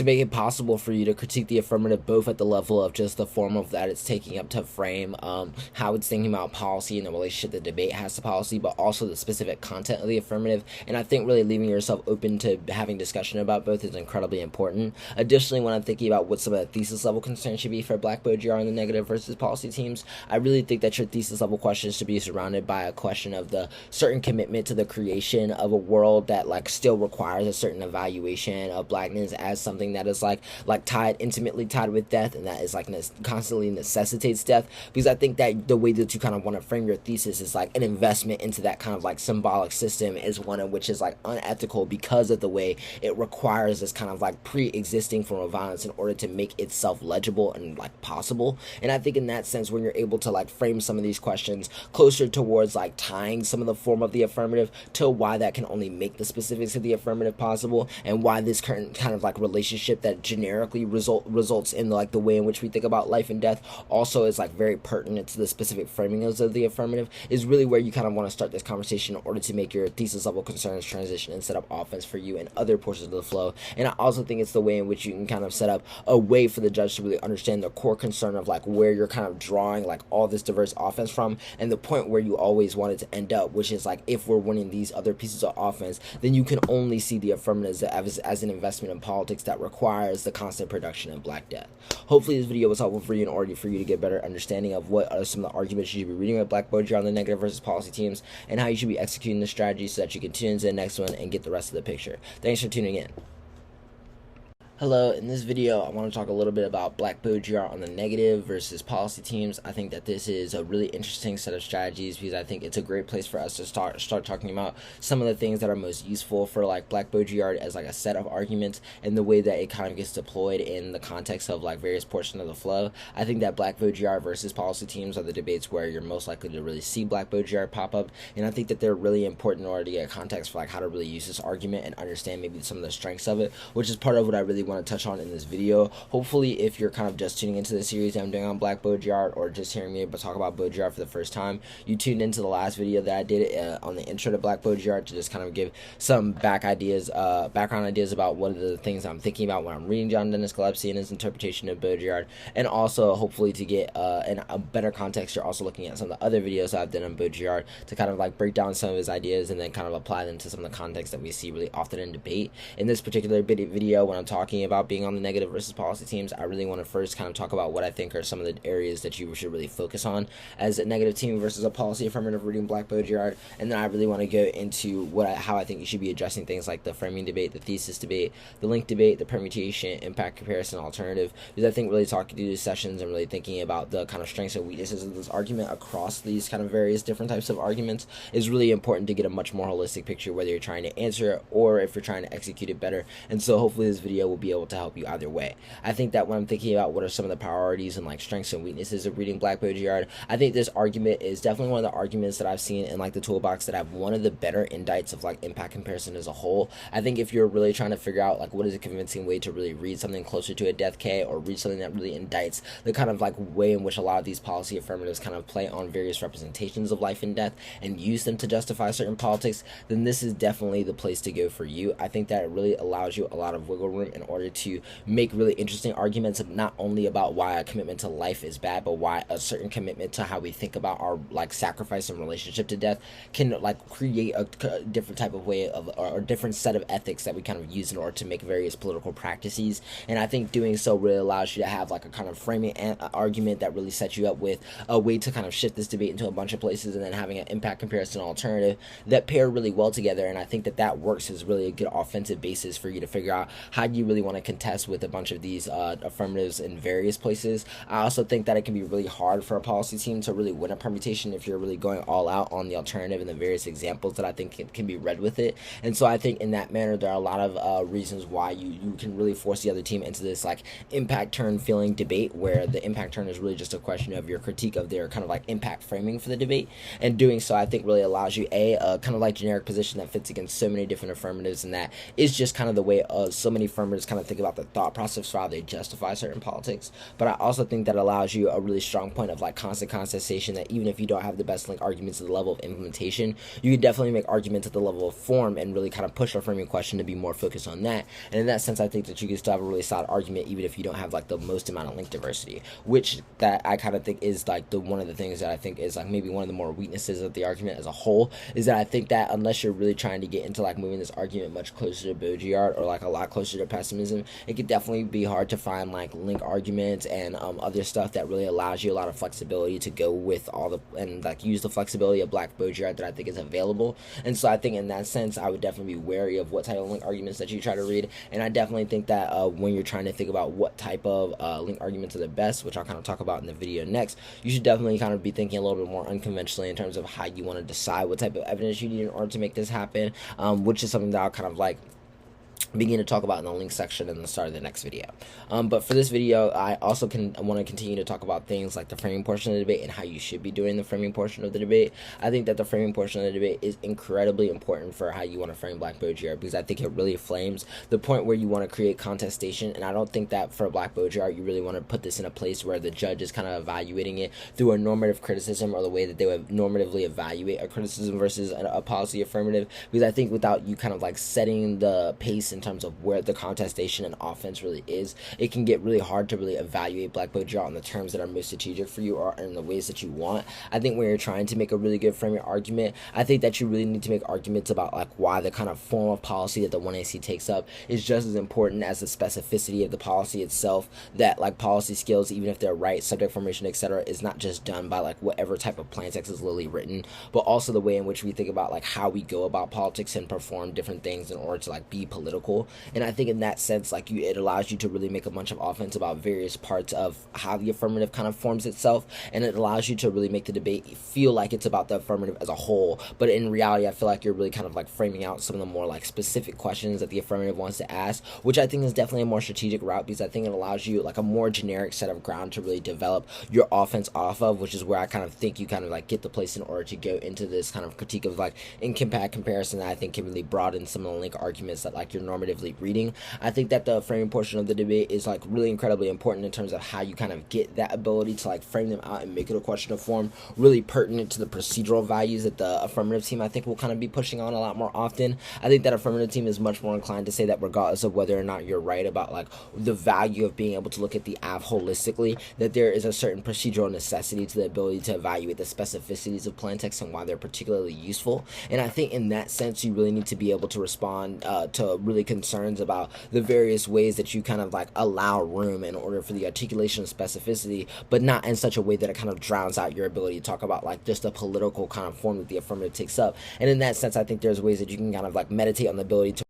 to make it possible for you to critique the affirmative both at the level of just the form of that it's taking up to frame how it's thinking about policy and the relationship the debate has to policy, but also the specific content of the affirmative. And I think really leaving yourself open to having discussion about both is incredibly important. Additionally, when I'm thinking about what some of the thesis level concerns should be for Black Baudrillard and the negative versus policy teams, I really think that your thesis level questions should be surrounded by a question of the certain commitment to the creation of a world that like still requires a certain evaluation of blackness as something that is like intimately tied with death, and that is like constantly necessitates death. Because I think that the way that you kind of want to frame your thesis is like an investment into that kind of like symbolic system is one of which is like unethical because of the way it requires this kind of like pre-existing form of violence in order to make itself legible and like possible. And I think in that sense, when you're able to like frame some of these questions closer towards like tying some of the form of the affirmative to why that can only make the specifics of the affirmative possible, and why this current kind of like relationship that generically results in like the way in which we think about life and death also is like very pertinent to the specific framings of the affirmative, is really where you kind of want to start this conversation in order to make your thesis level concerns transition and set up offense for you in other portions of the flow. And I also think it's the way in which you can kind of set up a way for the judge to really understand the core concern of like where you're kind of drawing like all this diverse offense from, and the point where you always want it to end up, which is like if we're winning these other pieces of offense, then you can only see the affirmatives as an investment in politics that requires the constant production of Black death. Hopefully this video was helpful for you in order for you to get a better understanding of what are some of the arguments you should be reading with Black Baudrillard on the negative versus policy teams, and how you should be executing the strategy so that you can tune into the next one and get the rest of the picture. Thanks for tuning in. Hello, in this video I want to talk a little bit about Black Baudrillard on the negative versus policy teams. I think that this is a really interesting set of strategies because I think it's a great place for us to start talking about some of the things that are most useful for like Black Baudrillard as like a set of arguments, and the way that it kind of gets deployed in the context of like various portions of the flow. I think that Black Baudrillard versus policy teams are the debates where you're most likely to really see Black Baudrillard pop up, and I think that they're really important in order to get context for like how to really use this argument and understand maybe some of the strengths of it, which is part of what I really want to touch on in this video. Hopefully, if you're kind of just tuning into the series that I'm doing on Black Baudrillard, or just hearing me talk about Baudrillard for the first time, you tuned into the last video that I did on the intro to Black Baudrillard to just kind of give some background ideas about what are the things I'm thinking about when I'm reading John Dennis Gillespie and his interpretation of Baudrillard, and also hopefully to get a better context, you're also looking at some of the other videos that I've done on Baudrillard to kind of like break down some of his ideas and then kind of apply them to some of the context that we see really often in debate. In this particular video, when I'm talking about being on the negative versus policy teams, I really want to first kind of talk about what I think are some of the areas that you should really focus on as a negative team versus a policy affirmative reading Black Baudrillard, and then I really want to go into how I think you should be addressing things like the framing debate, the thesis debate, the link debate, the permutation, impact comparison, alternative, because I think really talking through these sessions and really thinking about the kind of strengths and weaknesses of this argument across these kind of various different types of arguments is really important to get a much more holistic picture, whether you're trying to answer it or if you're trying to execute it better. And so hopefully this video will be able to help you either way. I think that when I'm thinking about what are some of the priorities and like strengths and weaknesses of reading Black Baudrillard, I think this argument is definitely one of the arguments that I've seen in like the toolbox that have one of the better indites of like impact comparison as a whole. I think if you're really trying to figure out like what is a convincing way to really read something closer to a death K, or read something that really indicts the kind of like way in which a lot of these policy affirmatives kind of play on various representations of life and death and use them to justify certain politics, then this is definitely the place to go for you. I think that it really allows you a lot of wiggle room in order to make really interesting arguments, not only about why a commitment to life is bad, but why a certain commitment to how we think about our like sacrifice and relationship to death can like create a different type of way of, or a different set of ethics that we kind of use in order to make various political practices. And I think doing so really allows you to have like a kind of framing argument that really sets you up with a way to kind of shift this debate into a bunch of places, and then having an impact comparison alternative that pair really well together. And I think that that works as really a good offensive basis for you to figure out how you really want to contest with a bunch of these affirmatives in various places. I also think that it can be really hard for a policy team to really win a permutation if you're really going all out on the alternative and the various examples that I think can be read with it. And so I think in that manner there are a lot of reasons why you can really force the other team into this like impact turn feeling debate, where the impact turn is really just a question of your critique of their kind of like impact framing for the debate. And doing so I think really allows you a kind of like generic position that fits against so many different affirmatives, and that is just kind of the way so many affirmatives kind of think about the thought process for how they justify certain politics. But I also think that allows you a really strong point of like constant contestation, that even if you don't have the best link arguments at the level of implementation, you can definitely make arguments at the level of form and really kind of push a framing question to be more focused on that. And in that sense, I think that you can still have a really solid argument even if you don't have like the most amount of link diversity, which that I kind of think is like the one of the things that I think is like maybe one of the more weaknesses of the argument as a whole, is that I think that unless you're really trying to get into like moving this argument much closer to Baudrillard or like a lot closer to pessimism, it could definitely be hard to find like link arguments and other stuff that really allows you a lot of flexibility to go with all the and like use the flexibility of Black Baudrillard that I think is available. And so I think in that sense I would definitely be wary of what type of link arguments that you try to read. And I definitely think that when you're trying to think about what type of link arguments are the best, which I'll kind of talk about in the video next, you should definitely kind of be thinking a little bit more unconventionally in terms of how you want to decide what type of evidence you need in order to make this happen, which is something that I'll kind of like begin to talk about in the link section in the start of the next video. But for this video, I also want to continue to talk about things like the framing portion of the debate and how you should be doing the framing portion of the debate. I think that the framing portion of the debate is incredibly important for how you want to frame Black Baudrillard, because I think it really frames the point where you want to create contestation. And I don't think that for Black Baudrillard you really want to put this in a place where the judge is kind of evaluating it through a normative criticism or the way that they would normatively evaluate a criticism versus a policy affirmative, because I think without you kind of like setting the pace in terms of where the contestation and offense really is, it can get really hard to really evaluate Black Baudrillard on the terms that are most strategic for you or in the ways that you want. I think when you're trying to make a really good framing argument, I think that you really need to make arguments about like why the kind of form of policy that the 1AC takes up is just as important as the specificity of the policy itself. That like policy skills, even if they're right, subject formation, etc., is not just done by like whatever type of plain text is literally written, but also the way in which we think about like how we go about politics and perform different things in order to like be political. And I think in that sense, like it allows you to really make a bunch of offense about various parts of how the affirmative kind of forms itself, and it allows you to really make the debate feel like it's about the affirmative as a whole. But in reality, I feel like you're really kind of like framing out some of the more like specific questions that the affirmative wants to ask, which I think is definitely a more strategic route, because I think it allows you like a more generic set of ground to really develop your offense off of, which is where I kind of think you kind of like get the place in order to go into this kind of critique of like in-compact comparison that I think can really broaden some of the link arguments that like you're normatively reading. I think that the framing portion of the debate is like really incredibly important in terms of how you kind of get that ability to like frame them out and make it a question of form, really pertinent to the procedural values that the affirmative team I think will kind of be pushing on a lot more often. I think that affirmative team is much more inclined to say that regardless of whether or not you're right about like the value of being able to look at the av holistically, that there is a certain procedural necessity to the ability to evaluate the specificities of plain text and why they're particularly useful. And I think in that sense you really need to be able to respond to really concerns about the various ways that you kind of like allow room in order for the articulation of specificity, but not in such a way that it kind of drowns out your ability to talk about like just the political kind of form that the affirmative takes up. And in that sense, I think there's ways that you can kind of like meditate on the ability to